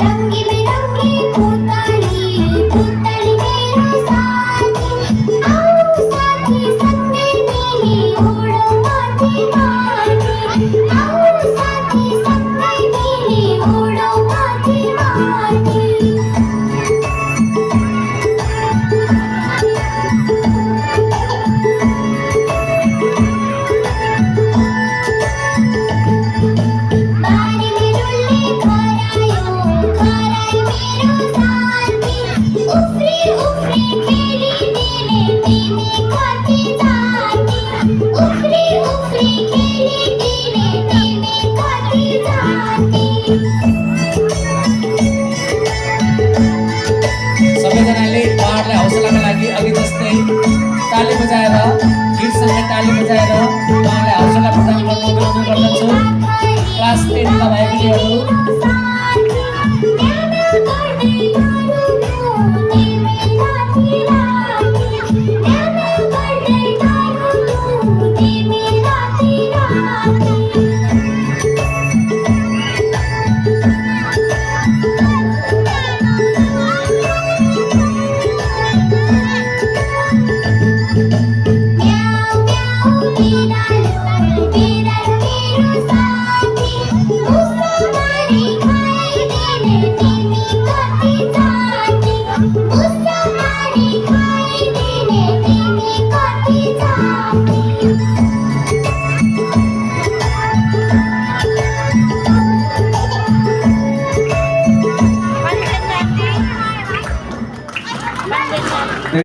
रंगी बिरंगी पुतली पुतली मेरो साथी आओ साथी संगे मिली उड़ो माथि माथि आओ साथी संगे मिली उड़ो माथि माथि बारी मेरुल्ले खरायो खराई मेरो साथी उफ्री उफ्री खेली दिने तिमी कति जाति उफ्री उफ्री खेली दिने तिमी कति जाति सबैजनाले उहाँहरूलाई हौसलाका लागि अघि जस्तै ताली बजाएर गीतसँगै ताली बजाएर उहाँलाई हौसला प्रदान गर्नु गर्दछु। क्लास 10 का भाइ बहिनीहरू